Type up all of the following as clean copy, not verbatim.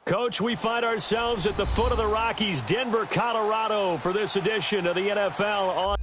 Coach, we find ourselves at the foot of the Rockies, Denver, Colorado, for this edition of the NFL on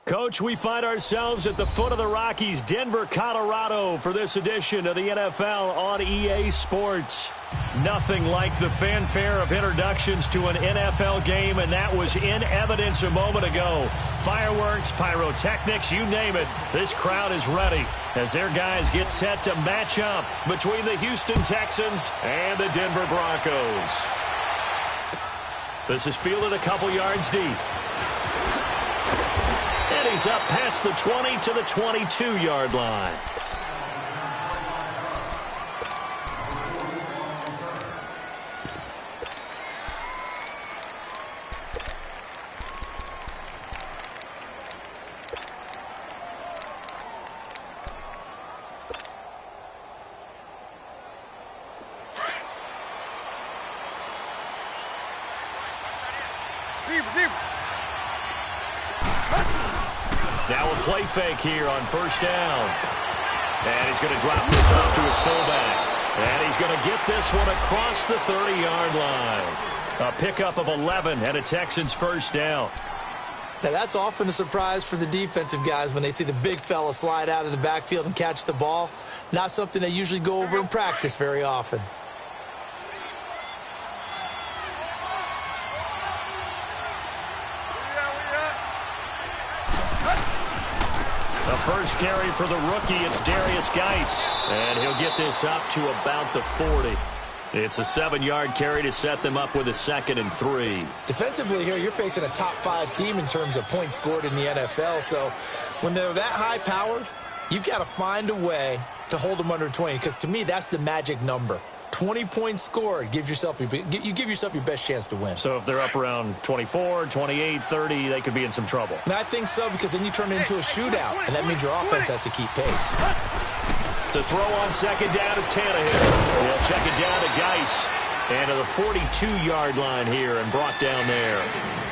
Coach, we find ourselves at the foot of the Rockies, Denver, Colorado, for this edition of the NFL on EA Sports. Nothing like the fanfare of introductions to an NFL game, and that was in evidence a moment ago. Fireworks, pyrotechnics, you name it. This crowd is ready as their guys get set to match up between the Houston Texans and the Denver Broncos. This is fielded a couple yards deep. And he's up past the 20 to the 22-yard line. Now a play fake here on first down. And he's going to drop this off to his fullback. And he's going to get this one across the 30-yard line. A pickup of 11 and a Texans first down. Now, that's often a surprise for the defensive guys when they see the big fella slide out of the backfield and catch the ball. Not something they usually go over in practice very often. The first carry for the rookie, it's Darius Geis. And he'll get this up to about the 40. It's a 7-yard carry to set them up with a 2nd and 3. Defensively here, you're facing a top-5 team in terms of points scored in the NFL. So when they're that high-powered, you've got to find a way to hold them under 20. Because to me, that's the magic number. 20 points scored, you give yourself your best chance to win. So if they're up around 24, 28, 30, they could be in some trouble. And I think so, because then you turn it into a shootout, and that means your offense has to keep pace. To throw on second down is Tannehill. He'll check it down to Geis. And to the 42-yard line here and brought down there.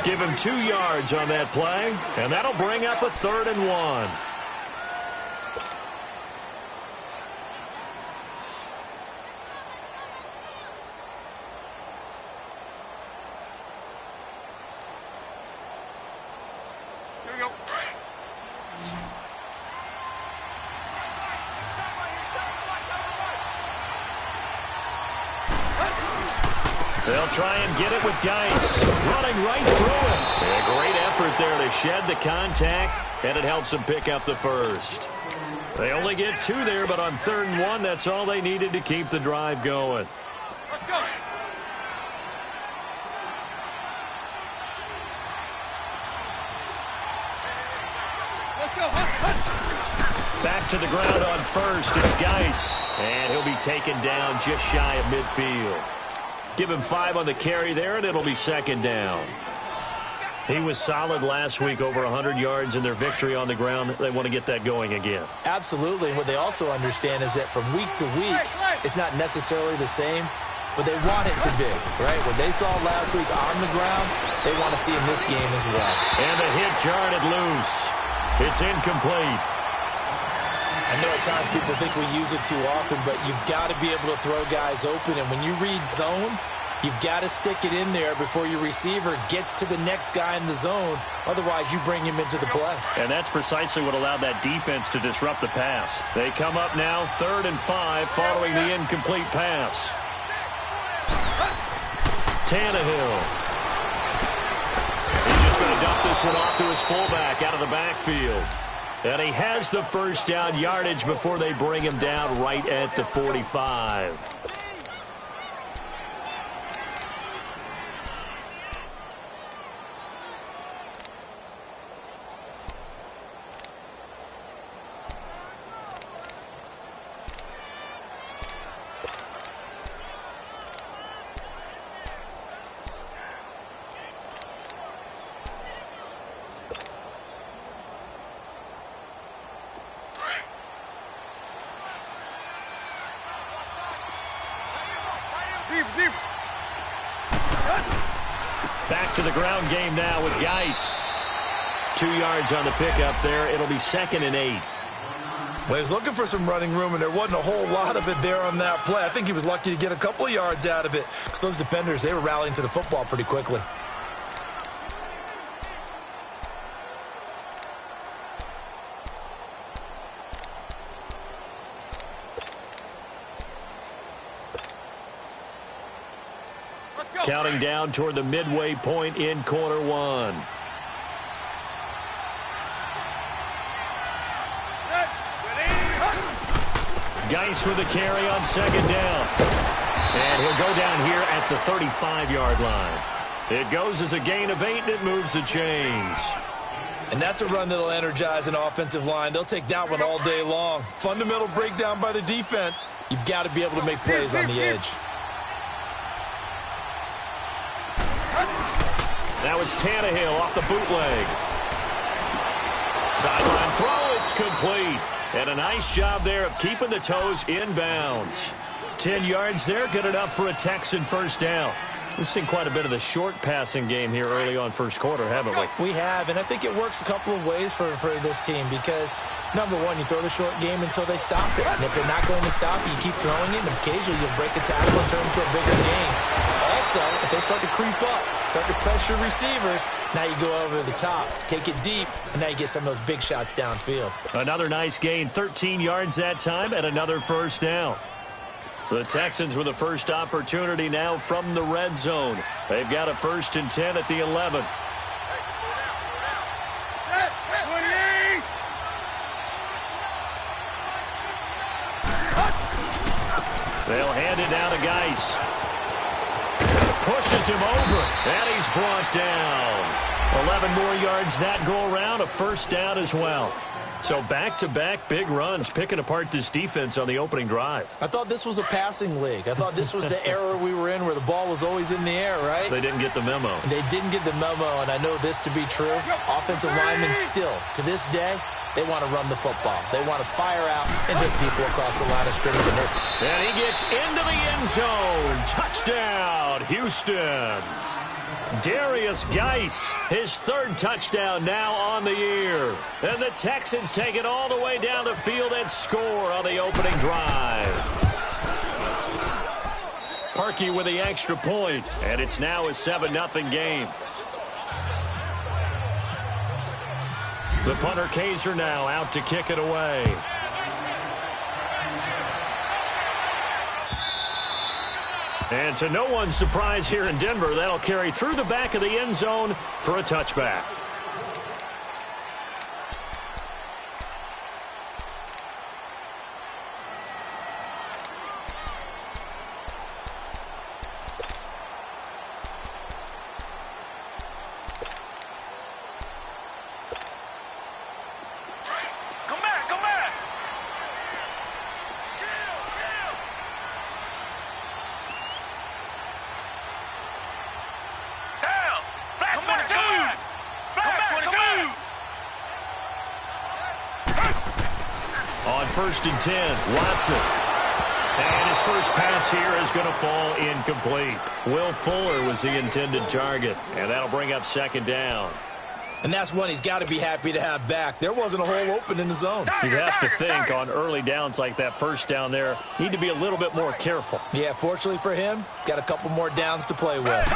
Give him 2 yards on that play, and that'll bring up a 3rd and 1. They'll try and get it with Geis. Running right through him. A great effort there to shed the contact, and it helps them pick up the first. They only get 2 there, but on 3rd and 1, that's all they needed to keep the drive going. Let's go. Let's go. Back to the ground on first. It's Geis. And he'll be taken down just shy of midfield. Give him 5 on the carry there, and it'll be 2nd down. He was solid last week, over 100 yards in their victory on the ground. They want to get that going again. Absolutely. And what they also understand is that from week to week, it's not necessarily the same, but they want it to be, right? What they saw last week on the ground, they want to see in this game as well. And the hit jarred it loose. It's incomplete. I know at times people think we use it too often, but you've got to be able to throw guys open. And when you read zone, you've got to stick it in there before your receiver gets to the next guy in the zone. Otherwise, you bring him into the play. And that's precisely what allowed that defense to disrupt the pass. They come up now 3rd and 5 following the incomplete pass. Tannehill. He's just going to dump this one off to his fullback out of the backfield. And he has the first down yardage before they bring him down right at the 45. Back to the ground game now with Geis. 2 yards on the pickup there. It'll be 2nd and 8. Well, he was looking for some running room, and there wasn't a whole lot of it there on that play. I think he was lucky to get a couple of yards out of it because those defenders, they were rallying to the football pretty quickly. counting down toward the midway point in quarter one. Geis with the carry on second down. And he'll go down here at the 35-yard line. It goes as a gain of 8, and it moves the chains. And that's a run that'll energize an offensive line. They'll take that one all day long. Fundamental breakdown by the defense. You've got to be able to make plays on the edge. Now it's Tannehill off the bootleg. Sideline throw, it's complete. And a nice job there of keeping the toes inbounds. 10 yards there, good enough for a Texan first down. We've seen quite a bit of the short passing game here early on first quarter, haven't we? We have, and I think it works a couple of ways for this team because, number one, you throw the short game until they stop it. And if they're not going to stop it, you keep throwing it, and occasionally you'll break a tackle and turn it into a bigger game. Also, if they start to creep up, start to pressure receivers, now you go over the top, take it deep, and now you get some of those big shots downfield. Another nice gain, 13 yards that time, and another first down. The Texans with the first opportunity now from the red zone. They've got a 1st and 10 at the 11. They'll hand it down to Geis. Pushes him over, and he's brought down. 11 more yards that go around, a first down as well. So back-to-back big runs, picking apart this defense on the opening drive. I thought this was a passing league. I thought this was the era we were in where the ball was always in the air, right? They didn't get the memo. They didn't get the memo, and I know this to be true. Offensive linemen still, to this day, they want to run the football. They want to fire out and hit people across the line of scrimmage. And he gets into the end zone. Touchdown, Houston. Darius Geis, his 3rd touchdown now on the year. And the Texans take it all the way down the field and score on the opening drive. Parkey with the extra point, and it's now a 7-0 game. The punter Kaiser now out to kick it away. And to no one's surprise here in Denver, that'll carry through the back of the end zone for a touchback. On 1st and 10, Watson. And his first pass here is going to fall incomplete. Will Fuller was the intended target, and that'll bring up 2nd down. And that's one he's got to be happy to have back. There wasn't a hole open in the zone. You have to think on early downs like that first down there, need to be a little bit more careful. Yeah, fortunately for him, got a couple more downs to play with.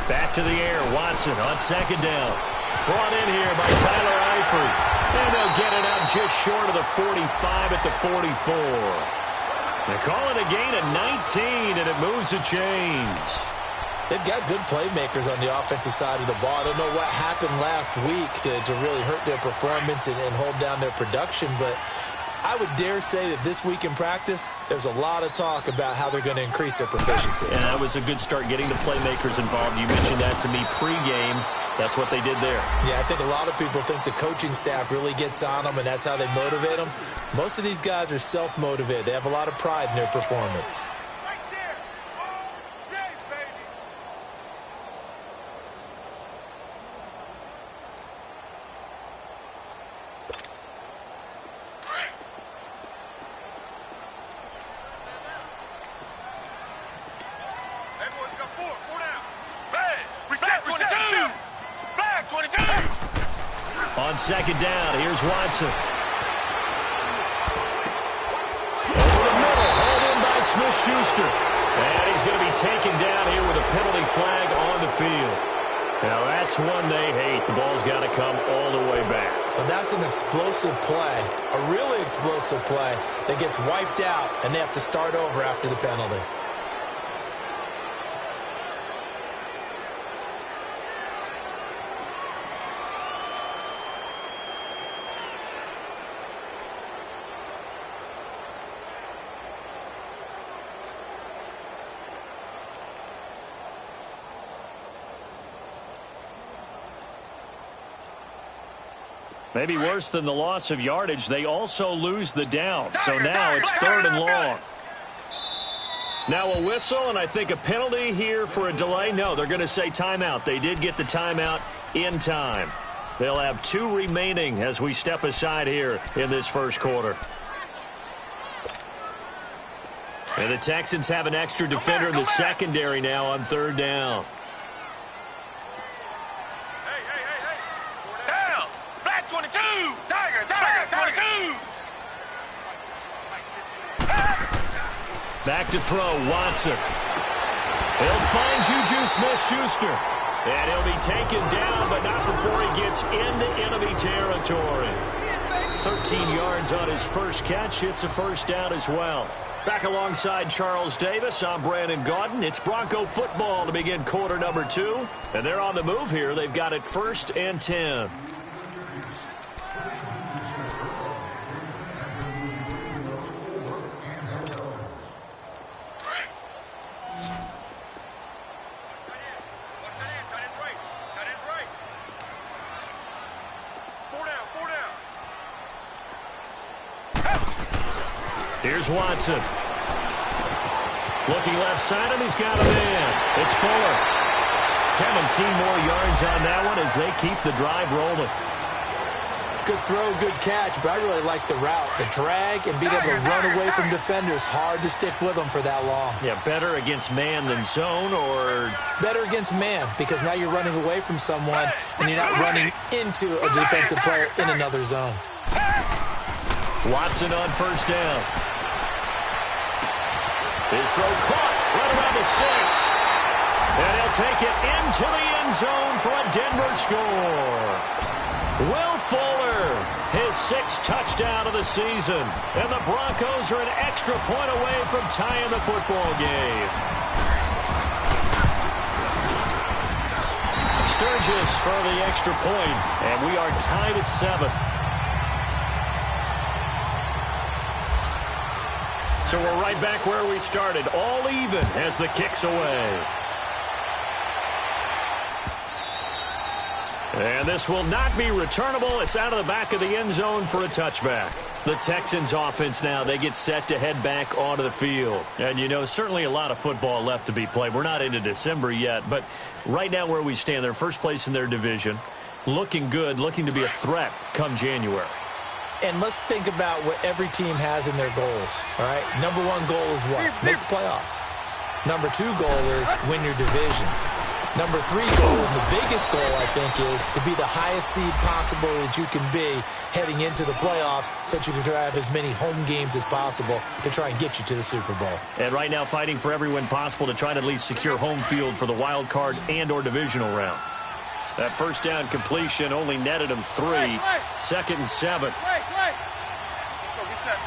Back to the air, Watson on 2nd down. Brought in here by Tyler Eifert. And they'll get it out just short of the 45 at the 44. They call it a gain of 19, and it moves the chains. They've got good playmakers on the offensive side of the ball. I don't know what happened last week to really hurt their performance and hold down their production, but I would dare say that this week in practice, there's a lot of talk about how they're going to increase their proficiency. And that was a good start getting the playmakers involved. You mentioned that to me pregame. That's what they did there. Yeah, I think a lot of people think the coaching staff really gets on them, and that's how they motivate them. Most of these guys are self-motivated. They have a lot of pride in their performance. On 2nd down, here's Watson. Over the middle, hauled in by Smith-Schuster. And he's going to be taken down here with a penalty flag on the field. Now that's one they hate. The ball's got to come all the way back. So that's an explosive play, a really explosive play that gets wiped out, and they have to start over after the penalty. Maybe worse than the loss of yardage, they also lose the down. So now it's 3rd and long. Now a whistle, and I think a penalty here for a delay. No, they're going to say timeout. They did get the timeout in time. They'll have 2 remaining as we step aside here in this first quarter. And the Texans have an extra defender in the secondary now on 3rd down. Down! Black 22! Tiger! 22! Back to throw, Watson. He'll find Juju Smith-Schuster. And he'll be taken down, but not before he gets into enemy territory. 13 yards on his first catch. It's a first down as well. Back alongside Charles Davis, I'm Brandon Gaudin. It's Bronco football to begin quarter number 2. And they're on the move here. They've got it 1st and 10. Here's Watson. Looking left side, and he's got a man. It's Fuller. 17 more yards on that one as they keep the drive rolling. Good throw, good catch, but I really like the route. The drag and being able to run away from defenders. Hard to stick with them for that long. Yeah, better against man than zone, or better against man, because now you're running away from someone and you're not running into a defensive player in another zone. Watson on 1st down. His throw caught right around the 6. And he'll take it into the end zone for a Denver score. Will Fuller, his 6th touchdown of the season. And the Broncos are an extra point away from tying the football game. Sturgis for the extra point, and we are tied at 7. So we're right back where we started, all even as the kick's away. And this will not be returnable. It's out of the back of the end zone for a touchback. The Texans offense now, they get set to head back onto the field. And, you know, certainly a lot of football left to be played. We're not into December yet, but right now where we stand, they're first place in their division, looking good, looking to be a threat come January. And let's think about what every team has in their goals, all right? Number 1 goal is what? Make the playoffs. Number 2 goal is win your division. Number 3 goal, and the biggest goal, I think, is to be the highest seed possible that you can be heading into the playoffs so that you can have as many home games as possible to try and get you to the Super Bowl. And right now fighting for every win possible to try to at least secure home field for the wild card and or divisional round. That first down completion only netted him 3. 2nd and 7. Let's go, get set.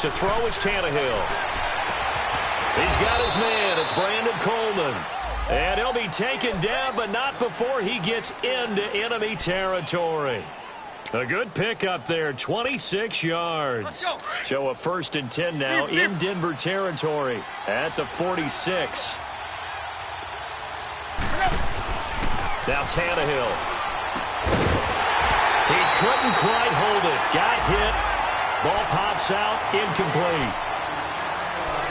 To throw is Tannehill. He's got his man. It's Brandon Coleman. And he'll be taken down, but not before he gets into enemy territory. A good pickup there, 26 yards. So a 1st and 10 now in Denver territory at the 46. Now Tannehill. He couldn't quite hold it. Got hit. Ball pops out, incomplete.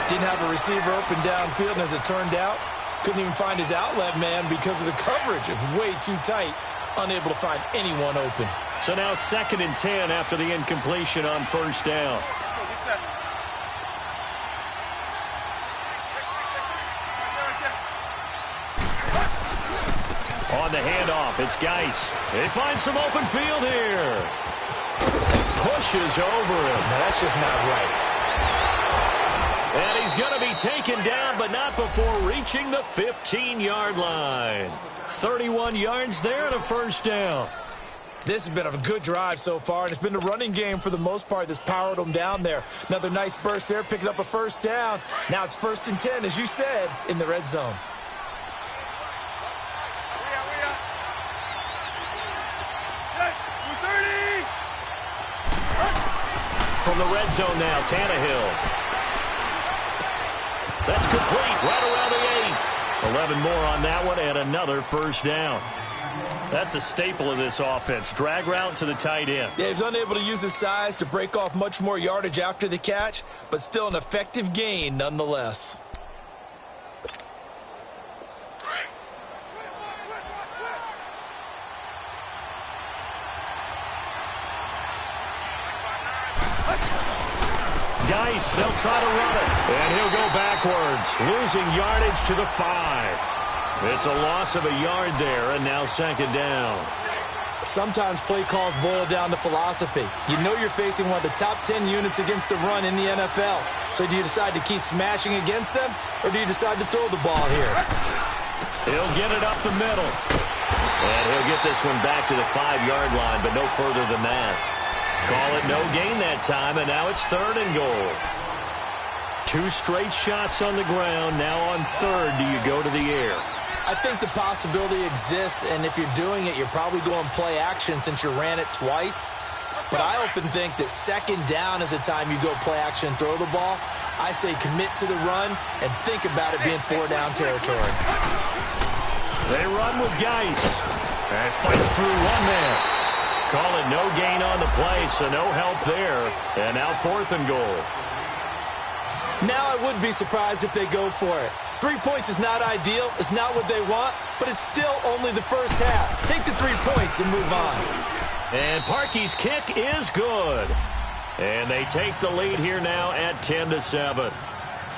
Didn't have a receiver open downfield, and as it turned out, couldn't even find his outlet man because of the coverage. It was way too tight, unable to find anyone open. So now 2nd and 10 after the incompletion on 1st down. On the handoff, it's Geis. He finds some open field here. Pushes over him. Now that's just not right. And he's going to be taken down, but not before reaching the 15-yard line. 31 yards there and a 1st down. This has been a good drive so far, and it's been the running game for the most part that's powered them down there. Another nice burst there, picking up a 1st down. Now it's 1st and 10, as you said, in the red zone. From the red zone now, Tannehill. That's complete right around the 11 more on that one and another first down. That's a staple of this offense. Drag route to the tight end. Yeah, he's unable to use his size to break off much more yardage after the catch, but still an effective gain nonetheless. Geis, they'll try to run it. And he'll go backwards, losing yardage to the 5. It's a loss of a yard there, and now second down. Sometimes play calls boil down to philosophy. You know you're facing one of the top 10 units against the run in the NFL. So do you decide to keep smashing against them, or do you decide to throw the ball here? He'll get it up the middle. And he'll get this one back to the 5-yard line, but no further than that. Call it no gain that time, and now it's 3rd and goal. 2 straight shots on the ground. Now on 3rd, do you go to the air? I think the possibility exists, and if you're doing it, you're probably going play action since you ran it twice. But I often think that 2nd down is the time you go play action and throw the ball. I say commit to the run and think about it being 4-down territory. They run with Geis. And fights through one man. Call it no gain on the play, so no help there. And now 4th and goal. Now I would be surprised if they go for it. 3 points is not ideal. It's not what they want, but it's still only the first half. Take the 3 points and move on. And Parkey's kick is good. And they take the lead here now at 10-7.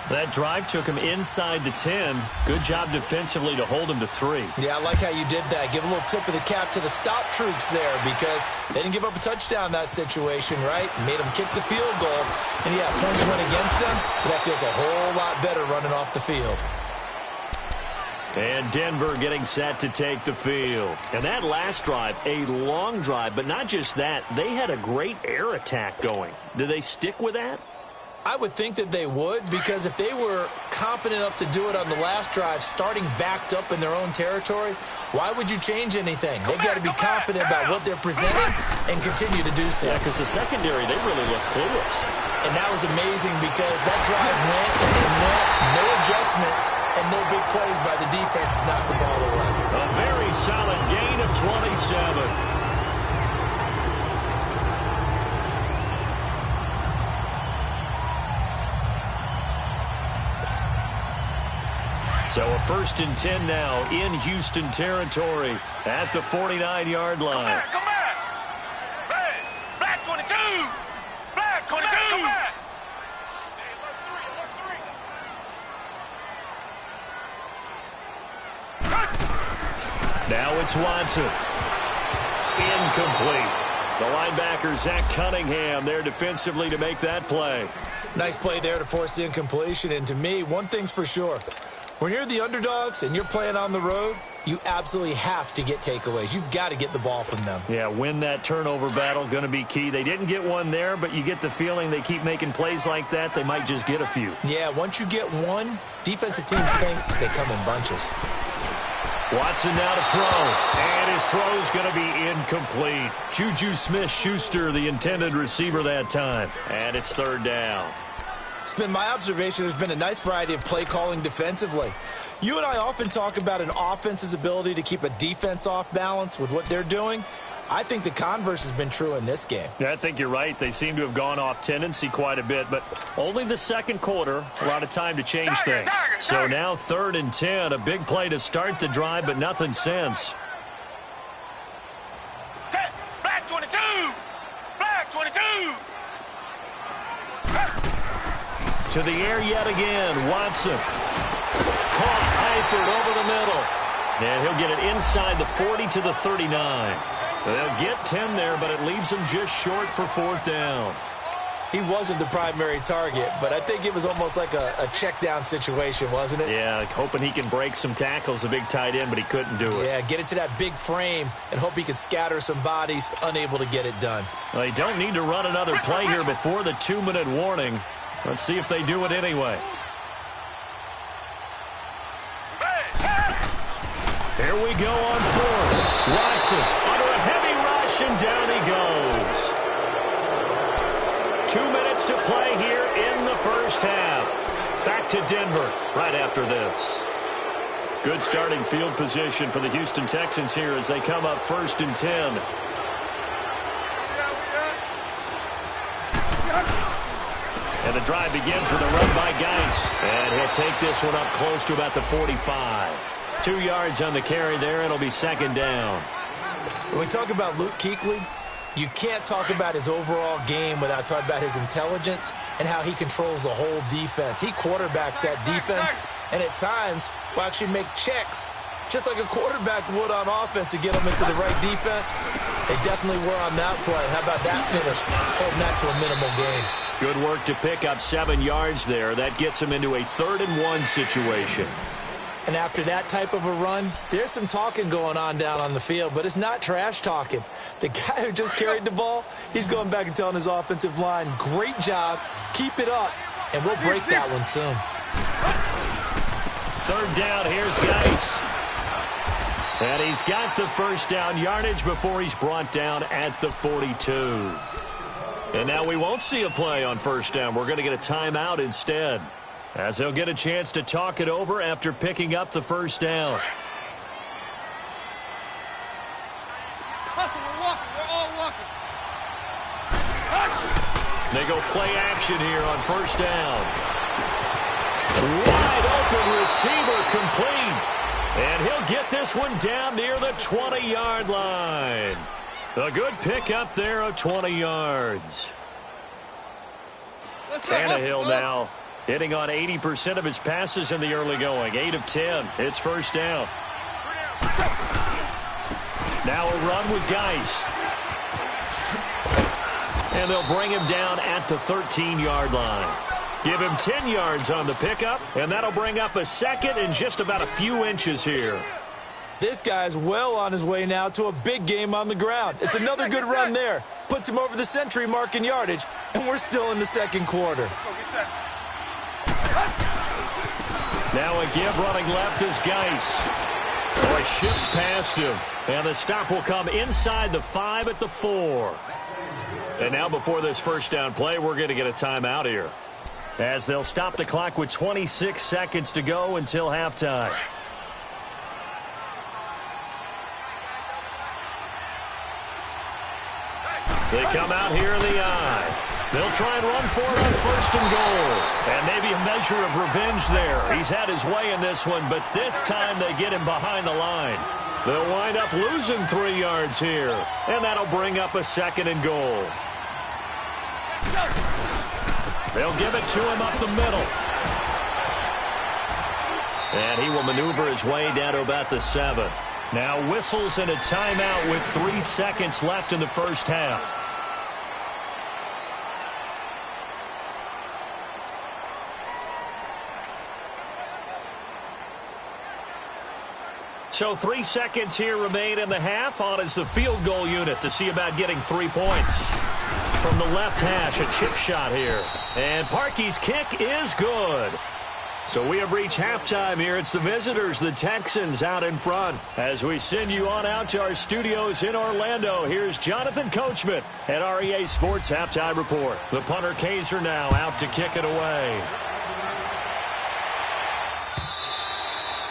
That drive took him inside the 10. Good job defensively to hold him to 3. Yeah, I like how you did that. Give a little tip of the cap to the stop troops there because they didn't give up a touchdown in that situation, right? Made them kick the field goal. And, yeah, points went against them, but that feels a whole lot better running off the field. And Denver getting set to take the field. And that last drive, a long drive, but not just that. They had a great air attack going. Do they stick with that? I would think that they would, because if they were competent enough to do it on the last drive, starting backed up in their own territory, why would you change anything? They've got to be confident about what they're presenting and continue to do so. Yeah, because the secondary, they really look clueless. And that was amazing because that drive went and went, no adjustments, and no big plays by the defense to knock the ball away. A very solid gain of 27. So a 1st and 10 now in Houston territory at the 49-yard line. Come back. Hey, black 22. Black 22. Come back. Now it's Watson. Incomplete. The linebacker, Zach Cunningham, there defensively to make that play. Nice play there to force the incompletion. And to me, one thing's for sure. When you're the underdogs and you're playing on the road, you absolutely have to get takeaways. You've got to get the ball from them. Yeah, win that turnover battle, going to be key. They didn't get one there, but you get the feeling they keep making plays like that, they might just get a few. Yeah, once you get one, defensive teams think they come in bunches. Watson now to throw, and his throw's going to be incomplete. Juju Smith-Schuster, the intended receiver that time, and it's 3rd down. It's been my observation there's been a nice variety of play calling defensively. You and I often talk about an offense's ability to keep a defense off balance with what they're doing. I think the converse has been true in this game. Yeah, I think you're right. They seem to have gone off tendency quite a bit, but only the 2nd quarter, a lot of time to change things. So now 3rd and 10, a big play to start the drive, but nothing since. Black 22. Black 22. To the air yet again, Watson. Caught Eifert over the middle. And he'll get it inside the 40 to the 39. They'll get 10 there, but it leaves them just short for 4th down. He wasn't the primary target, but I think it was almost like a check down situation, wasn't it? Yeah, hoping he can break some tackles, a big tight end, but he couldn't do it. Yeah, get it to that big frame and hope he could scatter some bodies, unable to get it done. Well, they don't need to run another play here before the 2-minute warning. Let's see if they do it anyway. Here we go on 4th. Watson under a heavy rush, and down he goes. 2 minutes to play here in the first half. Back to Denver right after this. Good starting field position for the Houston Texans here as they come up 1st and 10. And the drive begins with a run by Geis. And he'll take this one up close to about the 45. 2 yards on the carry there. It'll be 2nd down. When we talk about Luke Kuechly, you can't talk about his overall game without talking about his intelligence and how he controls the whole defense. He quarterbacks that defense, and at times will actually make checks, just like a quarterback would on offense to get them into the right defense. They definitely were on that play. How about that finish, holding that to a minimal gain. Good work to pick up 7 yards there. That gets him into a 3rd and 1 situation. And after that type of a run, there's some talking going on down on the field, but it's not trash talking. The guy who just carried the ball, he's going back and telling his offensive line, great job, keep it up, and we'll break that one soon. 3rd down, here's Geis. And he's got the 1st down yardage before he's brought down at the 42. And now we won't see a play on 1st down. We're going to get a timeout instead, as he'll get a chance to talk it over after picking up the 1st down. They go play action here on 1st down. Wide open receiver complete. And he'll get this one down near the 20-yard line. A good pickup there of 20 yards. Tannehill now hitting on 80% of his passes in the early going. 8 of 10. It's 1st down. Now a run with Geis. And they'll bring him down at the 13-yard line. Give him 10 yards on the pickup, and that'll bring up a 2nd and just about a few inches here. This guy's well on his way now to a big game on the ground. It's another good run there. Puts him over the century mark in yardage, and we're still in the 2nd quarter. Now a give running left is Geis. Oh, he shifts past him. And the stop will come inside the 5 at the 4. And now before this 1st down play, we're going to get a timeout here, as they'll stop the clock with 26 seconds to go until halftime. They come out here in the eye. They'll try and run for it on 1st and goal. And maybe a measure of revenge there. He's had his way in this one, but this time they get him behind the line. They'll wind up losing 3 yards here. And that'll bring up a 2nd and goal. They'll give it to him up the middle. And he will maneuver his way down to about the 7. Now whistles and a timeout with 3 seconds left in the 1st half. So 3 seconds here remain in the half. On is the field goal unit to see about getting 3 points. From the left hash, a chip shot here. And Parkey's kick is good. So we have reached halftime here. It's the visitors, the Texans, out in front. As we send you on out to our studios in Orlando, here's Jonathan Coachman at REA Sports Halftime Report. The punter Kaiser now out to kick it away.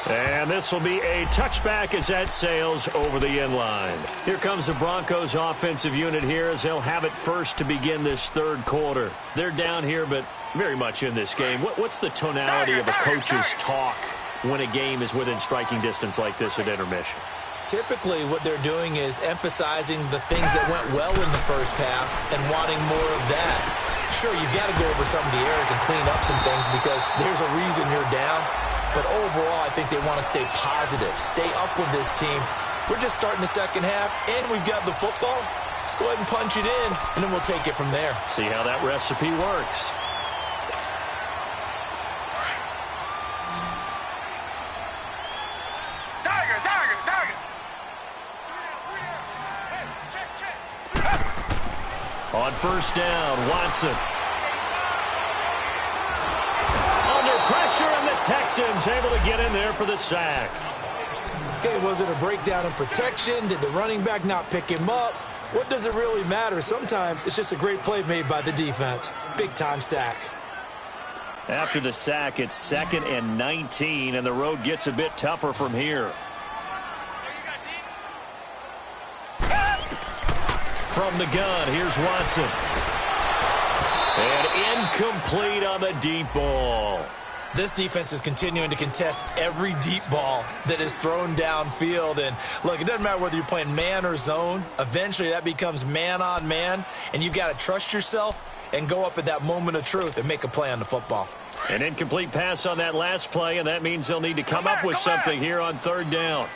And this will be a touchback as that sails over the end line. Here comes the Broncos offensive unit here as they'll have it first to begin this 3rd quarter. They're down here, but very much in this game. What's the tonality of a coach's talk when a game is within striking distance like this at intermission? Typically, what they're doing is emphasizing the things that went well in the 1st half and wanting more of that. Sure, you've got to go over some of the errors and clean up some things because there's a reason you're down. But overall, I think they want to stay positive, stay up with this team. We're just starting the 2nd half, and we've got the football. Let's go ahead and punch it in, and then we'll take it from there. See how that recipe works. On 1st down, Watson. Pressure, and the Texans able to get in there for the sack. Okay, was it a breakdown in protection? Did the running back not pick him up? What does it really matter? Sometimes it's just a great play made by the defense. Big-time sack. After the sack, it's 2nd and 19, and the road gets a bit tougher from here. From the gun, here's Watson. And incomplete on the deep ball. This defense is continuing to contest every deep ball that is thrown downfield. And, look, it doesn't matter whether you're playing man or zone. Eventually, that becomes man on man, and you've got to trust yourself and go up at that moment of truth and make a play on the football. An incomplete pass on that last play, and that means they'll need to come up with something here on 3rd down.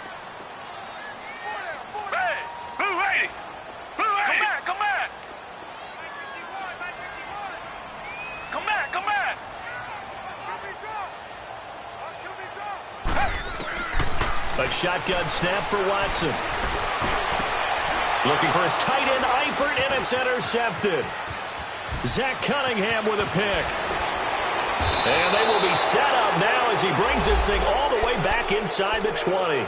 Hey, blue lady. Blue lady. Come back. Come back. Come back. A shotgun snap for Watson. Looking for his tight end, Eifert, and it's intercepted. Zach Cunningham with a pick. And they will be set up now as he brings this thing all the way back inside the 20.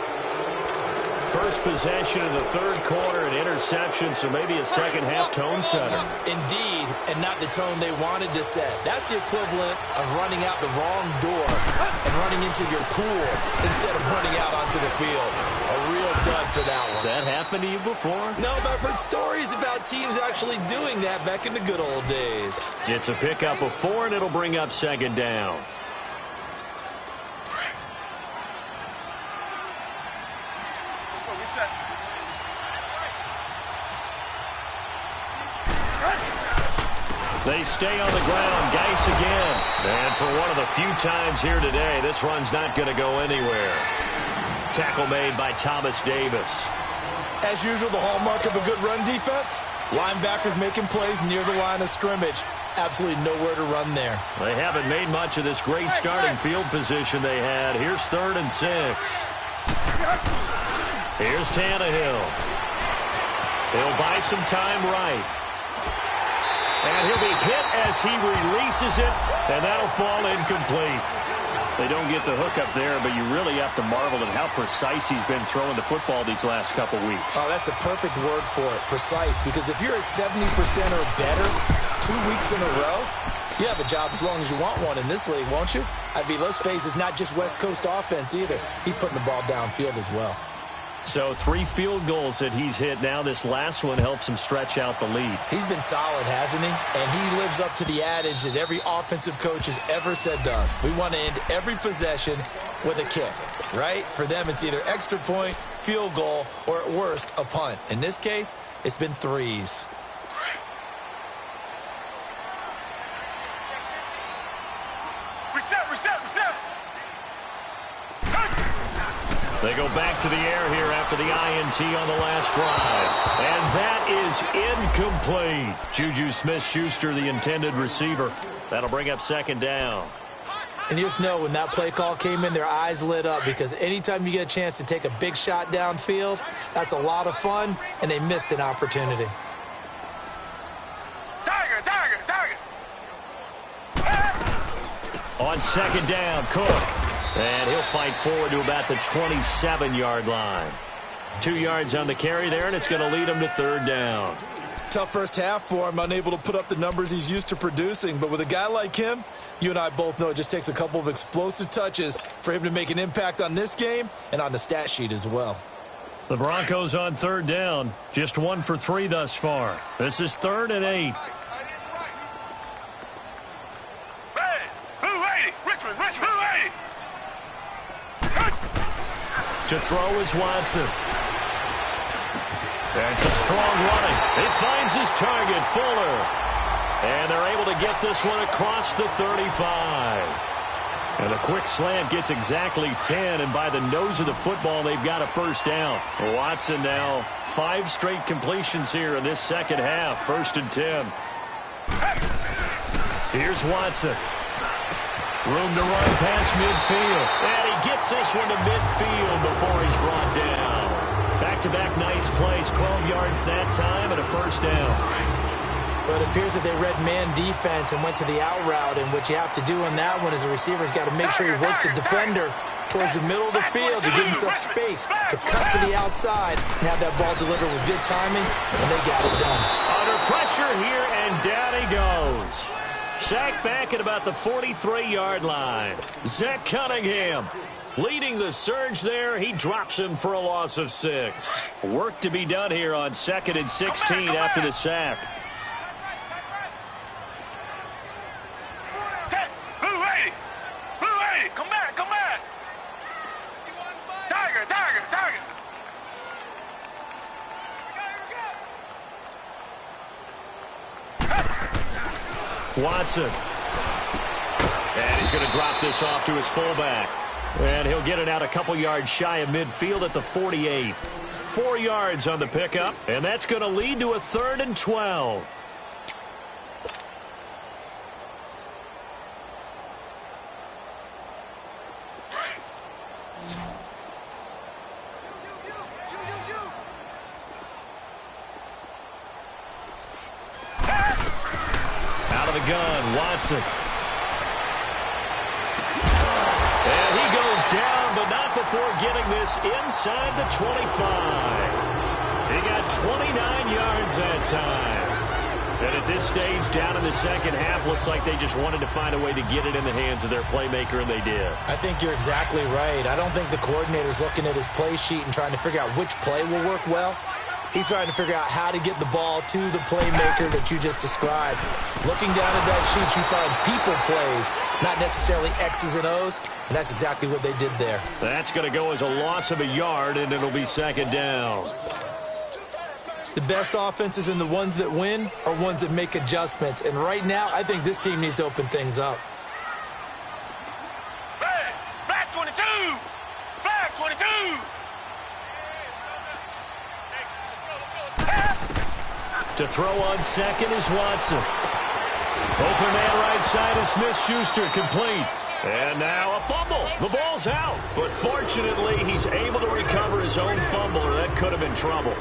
First possession in the 3rd quarter, an interception, so maybe a second-half tone setter. Indeed, and not the tone they wanted to set. That's the equivalent of running out the wrong door and running into your pool instead of running out onto the field. A real dud for that one. Has that happened to you before? No, but I've heard stories about teams actually doing that back in the good old days. It's a pickup of 4, and it'll bring up 2nd down. They stay on the ground. Geis again. And for one of the few times here today, this run's not going to go anywhere. Tackle made by Thomas Davis. As usual, the hallmark of a good run defense, linebackers making plays near the line of scrimmage. Absolutely nowhere to run there. They haven't made much of this great starting field position they had. Here's 3rd and 6. Here's Tannehill. He'll buy some time right. And he'll be hit as he releases it, and that'll fall incomplete. They don't get the hook up there, but you really have to marvel at how precise he's been throwing the football these last couple weeks. Oh, that's a perfect word for it, precise, because if you're at 70% or better 2 weeks in a row, you have a job as long as you want one in this league, won't you? I mean, let's face it, it's not just West Coast offense either. He's putting the ball downfield as well. So 3 field goals that he's hit now. This last one helps him stretch out the lead. He's been solid, hasn't he? And he lives up to the adage that every offensive coach has ever said to us. We want to end every possession with a kick, right? For them, it's either extra point, field goal, or at worst, a punt. In this case, it's been 3s. They go back to the air here after the INT on the last drive. And that is incomplete. Juju Smith-Schuster, the intended receiver. That'll bring up 2nd down. And you just know when that play call came in, their eyes lit up, because anytime you get a chance to take a big shot downfield, that's a lot of fun, and they missed an opportunity. On 2nd down, Cook. And he'll fight forward to about the 27-yard line. 2 yards on the carry there, and it's going to lead him to 3rd down. Tough first half for him, unable to put up the numbers he's used to producing. But with a guy like him, you and I both know it just takes a couple of explosive touches for him to make an impact on this game and on the stat sheet as well. The Broncos on 3rd down. Just 1 for 3 thus far. This is 3rd and 8. To throw is Watson. That's a strong running. It finds his target, Fuller. And they're able to get this one across the 35. And a quick slant gets exactly 10, and by the nose of the football, they've got a 1st down. Watson now 5 straight completions here in this second half. 1st and 10. Here's Watson. Room to run past midfield. And he gets this one to midfield before he's brought down. Back-to-back nice plays. 12 yards that time and a 1st down. But it appears that they read man defense and went to the out route. And what you have to do on that one is a receiver's got to make sure he works the defender towards the middle of the field to give himself space to cut to the outside and have that ball delivered with good timing, and they got it done. Under pressure here, and down he goes. Sacked back at about the 43-yard line. Zach Cunningham leading the surge there. He drops him for a loss of 6. Work to be done here on 2nd and 16 after the sack. Come back, come back. Tiger. Watson. And he's going to drop this off to his fullback. And he'll get it out a couple yards shy of midfield at the 48. 4 yards on the pickup, and that's going to lead to a 3rd and 12. Out of the gun, Watson. And he goes down, but not before getting this inside the 25. He got 29 yards that time. And at this stage, down in the second half, looks like they just wanted to find a way to get it in the hands of their playmaker, and they did. I think you're exactly right. I don't think the coordinator's looking at his play sheet and trying to figure out which play will work well. He's trying to figure out how to get the ball to the playmaker that you just described. Looking down at that sheet, you find people plays, not necessarily X's and O's, and that's exactly what they did there. That's going to go as a loss of a yard, and it'll be 2nd down. The best offenses and the ones that win are ones that make adjustments, and right now, I think this team needs to open things up. Hey, black 22! Black 22! To throw on 2nd is Watson. Open man right side is Smith-Schuster, complete. And now a fumble. The ball's out. But fortunately, he's able to recover his own fumble, or that could have been trouble.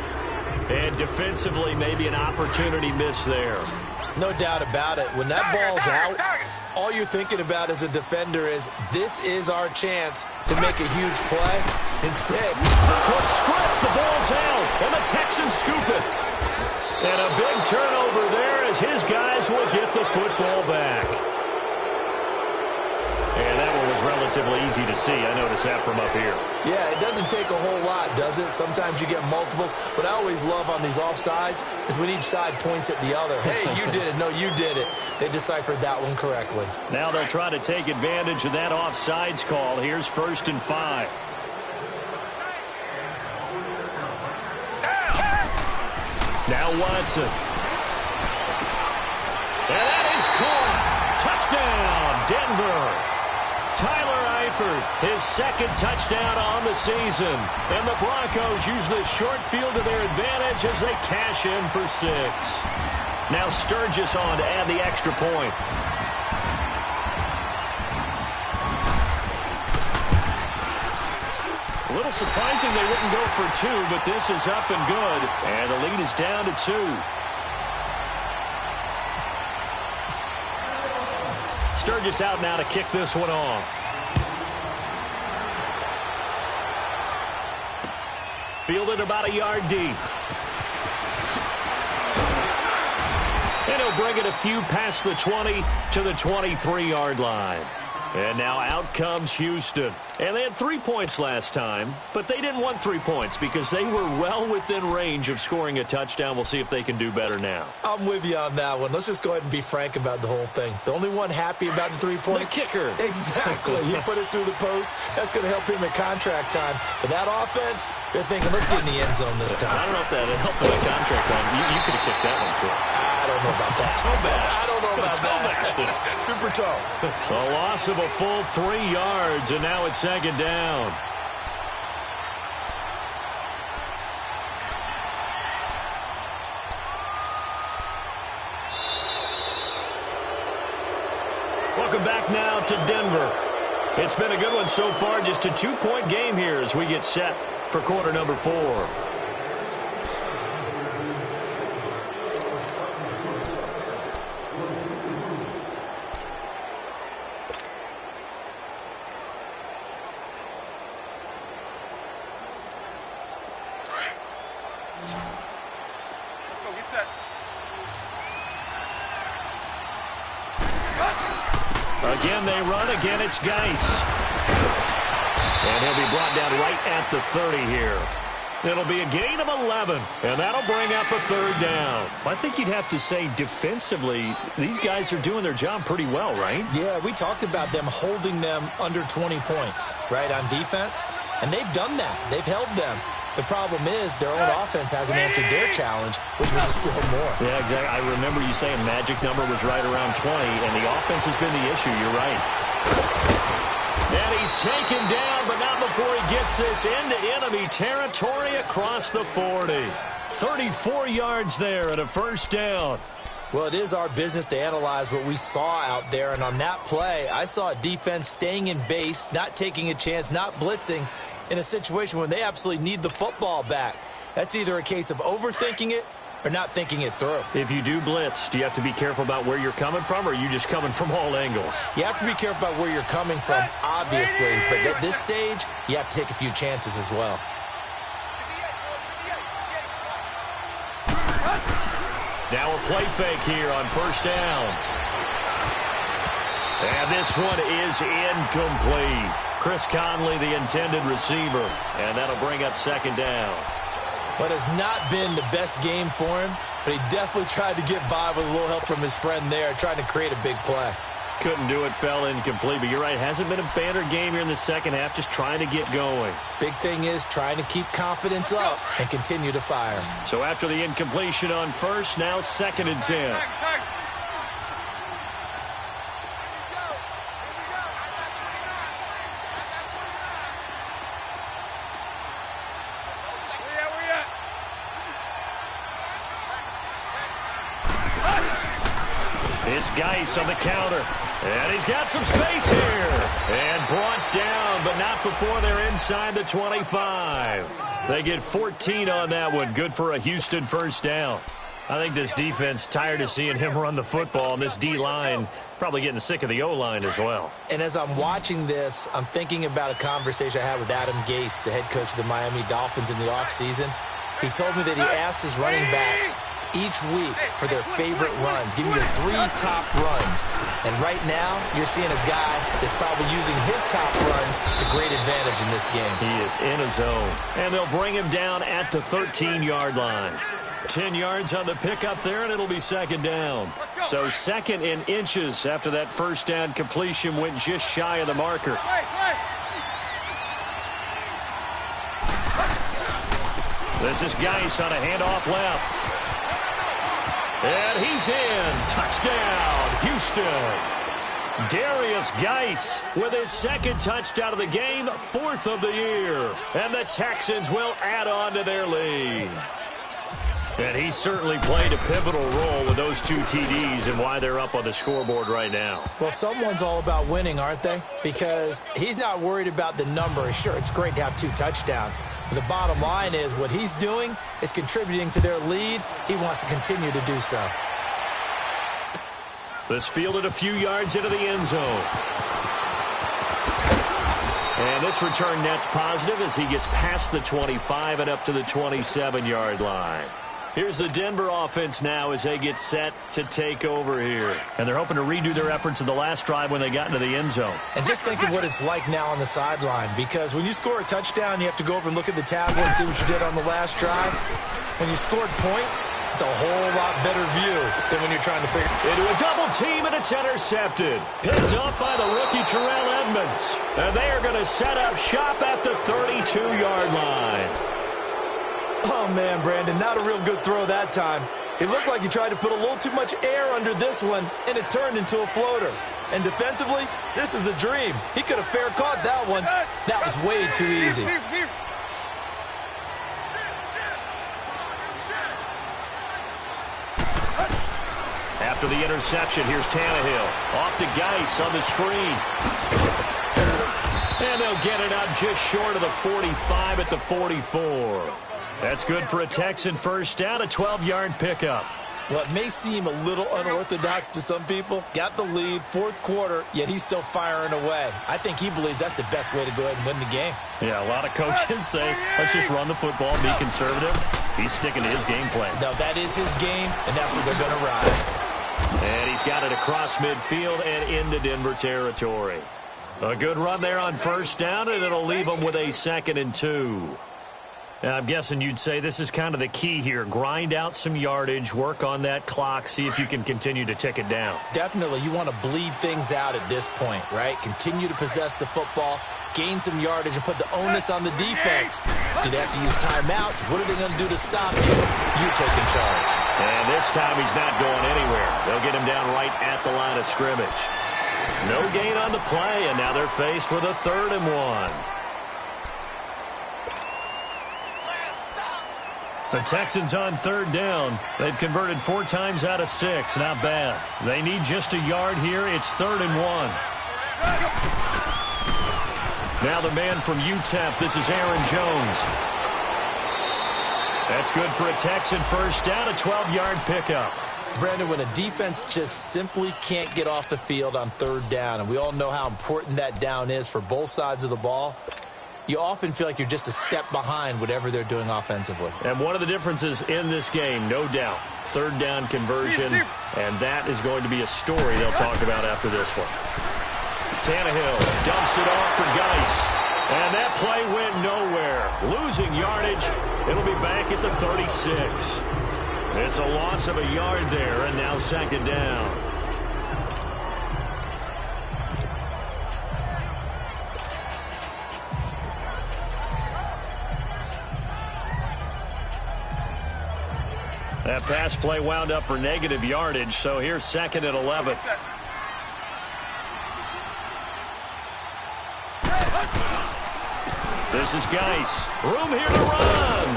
And defensively, maybe an opportunity miss there. No doubt about it. When that ball's out, all you're thinking about as a defender is, this is our chance to make a huge play. Instead, quick strip. The ball's out. And the Texans scoop it. And a big turnover there as his guys will get the football back. And that one was relatively easy to see. I noticed that from up here. Yeah, it doesn't take a whole lot, does it? Sometimes you get multiples. What I always love on these offsides is when each side points at the other. Hey, you did it. No, you did it. They deciphered that one correctly. Now they'll try to take advantage of that offsides call. Here's 1st and 5. Now Watson. And that is caught. Touchdown, Denver. Tyler Eifert, his 2nd touchdown on the season. And the Broncos use the short field to their advantage as they cash in for 6. Now Sturgis on to add the extra point. A little surprising they wouldn't go for 2, but this is up and good. And the lead is down to 2. Sturgis out now to kick this one off. Fielded about a yard deep. And he'll bring it a few past the 20 to the 23-yard line. And now out comes Houston. And they had 3 points last time, but they didn't want 3 points because they were well within range of scoring a touchdown. We'll see if they can do better now. I'm with you on that one. Let's just go ahead and be frank about the whole thing. The only one happy about the 3-point? The kicker. Exactly. He put it through the post. That's going to help him at contract time. But that offense, they're thinking, let's get in the end zone this time. I don't know if that helped him at contract time. You could have kicked that one through. I don't know about that. I don't know about that. Super toe. A loss of a full 3 yards, and now it's 2nd down. Welcome back now to Denver. It's been a good one so far. Just a 2-point game here as we get set for quarter number 4. Again they run. Again it's Geis. And he'll be brought down right at the 30 here. It'll be a gain of 11, and that'll bring up a third down. I think you'd have to say defensively, these guys are doing their job pretty well, right? Yeah, we talked about them holding them under 20 points, right, on defense, and they've done that. They've held them. The problem is their own offense hasn't answered their challenge, which was to score more. Yeah, exactly. I remember you saying magic number was right around 20, and the offense has been the issue. You're right. And he's taken down, but not before he gets this into enemy territory across the 40. 34 yards there and a first down. Well, it is our business to analyze what we saw out there, and on that play, I saw a defense staying in base, not taking a chance, not blitzing, in a situation when they absolutely need the football back. That's either a case of overthinking it or not thinking it through. If you do blitz, do you have to be careful about where you're coming from, or are you just coming from all angles? You have to be careful about where you're coming from, obviously, but at this stage, you have to take a few chances as well. Now a play fake here on first down. And this one is incomplete. Chris Conley, the intended receiver, and that'll bring up second down. What has not been the best game for him, but he definitely tried to get by with a little help from his friend there, trying to create a big play. Couldn't do it, fell incomplete, but you're right, hasn't been a banner game here in the second half, just trying to get going. Big thing is trying to keep confidence up and continue to fire. So after the incompletion on first, now second and 10. It's Geis on the counter. And he's got some space here. And brought down, but not before they're inside the 25. They get 14 on that one. Good for a Houston first down. I think this defense tired of seeing him run the football, and this D-line probably getting sick of the O-line as well. And as I'm watching this, I'm thinking about a conversation I had with Adam Gase, the head coach of the Miami Dolphins in the offseason. He told me that he asked his running backs each week for their favorite runs. Give me your 3 top runs. And right now, you're seeing a guy that's probably using his top runs to great advantage in this game. He is in a zone. And they'll bring him down at the 13-yard line. 10 yards on the pickup there, and it'll be second down. So second in inches after that first down completion went just shy of the marker. This is Geis on a handoff left. And he's in. Touchdown, Houston. Darius Geis with his second touchdown of the game, 4th of the year. And the Texans will add on to their lead. And he certainly played a pivotal role with those 2 TDs and why they're up on the scoreboard right now. Well, someone's all about winning, aren't they? Because he's not worried about the number. Sure, it's great to have 2 touchdowns. But the bottom line is what he's doing is contributing to their lead. He wants to continue to do so. This fielded a few yards into the end zone. And this return net's positive as he gets past the 25 and up to the 27-yard line. Here's the Denver offense now as they get set to take over here. And they're hoping to redo their efforts in the last drive when they got into the end zone. And just think of what it's like now on the sideline, because when you score a touchdown, you have to go over and look at the tablet and see what you did on the last drive. When you scored points, it's a whole lot better view than when you're trying to figure into a double team, and it's intercepted. Picked up by the rookie Terrell Edmonds. And they are going to set up shop at the 32-yard line. Oh, man, Brandon, not a real good throw that time. It looked like he tried to put a little too much air under this one, and it turned into a floater. And defensively, this is a dream. He could have fair caught that one. That was way too easy. After the interception, here's Tannehill. Off to Geis on the screen. And they'll get it up just short of the 45 at the 44. That's good for a Texan first down, a 12-yard pickup. Well, it may seem a little unorthodox to some people. Got the lead, 4th quarter, yet he's still firing away. I think he believes that's the best way to go ahead and win the game. Yeah, a lot of coaches say, let's just run the football, be conservative. He's sticking to his game plan. No, that is his game, and that's what they're going to ride. And he's got it across midfield and into Denver territory. A good run there on first down, and it'll leave them with a 2nd and 2. I'm guessing you'd say this is kind of the key here. Grind out some yardage, work on that clock, see if you can continue to tick it down. Definitely. You want to bleed things out at this point, right? Continue to possess the football, gain some yardage, and put the onus on the defense. Do they have to use timeouts? What are they going to do to stop you? You taking charge. And this time he's not going anywhere. They'll get him down right at the line of scrimmage. No gain on the play, and now they're faced with a 3rd and 1. The Texans on 3rd down. They've converted 4 times out of 6. Not bad. They need just a yard here. It's 3rd and 1. Now the man from UTEP. This is Aaron Jones. That's good for a Texan first down, a 12-yard pickup. Brandon, when a defense just simply can't get off the field on 3rd down, and we all know how important that down is for both sides of the ball, you often feel like you're just a step behind whatever they're doing offensively. And one of the differences in this game, no doubt, 3rd down conversion, and that is going to be a story they'll talk about after this one. Tannehill dumps it off for Geis, and that play went nowhere. Losing yardage, it'll be back at the 36. It's a loss of a yard there, and now 2nd down. That pass play wound up for negative yardage, so here's 2nd and 11. This is Geis. Room here to run.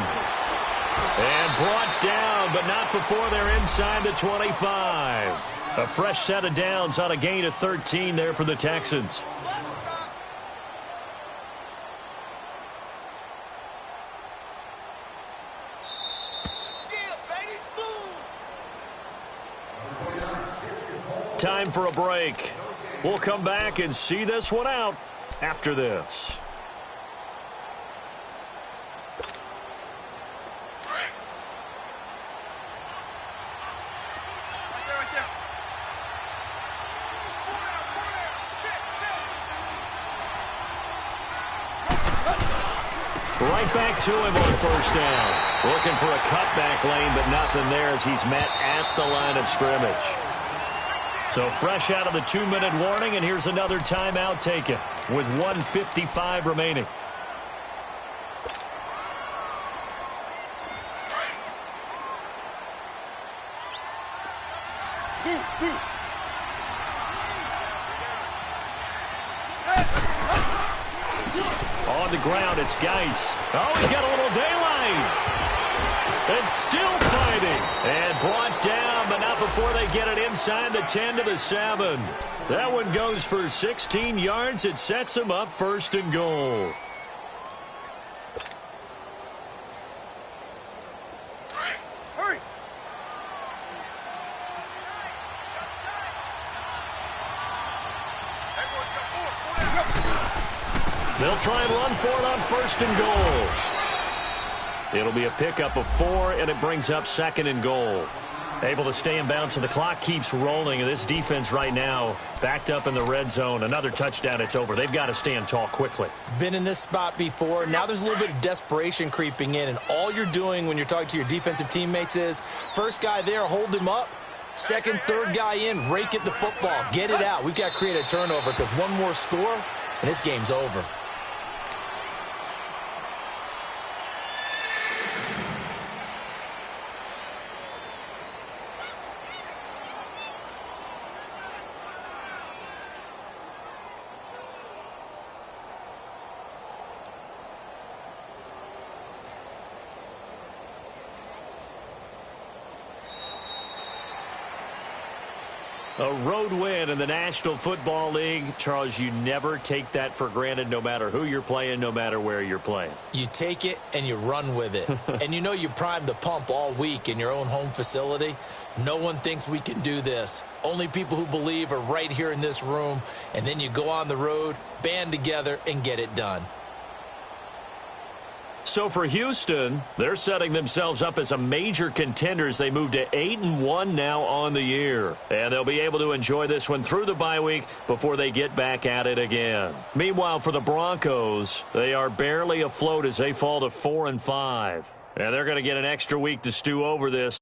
And brought down, but not before they're inside the 25. A fresh set of downs on a gain of 13 there for the Texans. Time for a break. We'll come back and see this one out after this. Right back to him on first down. Looking for a cutback lane, but nothing there as he's met at the line of scrimmage. So fresh out of the 2-minute warning, and here's another timeout taken with 1:55 remaining. On the ground, it's Geis. Oh, he's got a little daylight. And still fighting. And brought down, but not before they get it inside the 10 to the 7. That one goes for 16 yards. It sets them up 1st and goal. Hurry. They'll try and run for it on 1st and goal. It'll be a pickup of 4, and it brings up 2nd and goal. Able to stay in bounds, so the clock keeps rolling. And this defense right now backed up in the red zone. Another touchdown, it's over. They've got to stand tall quickly. Been in this spot before. Now there's a little bit of desperation creeping in, and all you're doing when you're talking to your defensive teammates is first guy there, hold him up. Second, third guy in, rake at the football. Get it out. We've got to create a turnover because one more score, and this game's over. A road win in the National Football League. Charles, you never take that for granted no matter who you're playing, no matter where you're playing. You take it and you run with it. And you know you primed the pump all week in your own home facility. No one thinks we can do this. Only people who believe are right here in this room. And then you go on the road, band together, and get it done. So for Houston, they're setting themselves up as a major contender as they move to 8-1 now on the year. And they'll be able to enjoy this one through the bye week before they get back at it again. Meanwhile, for the Broncos, they are barely afloat as they fall to 4-5. And they're going to get an extra week to stew over this.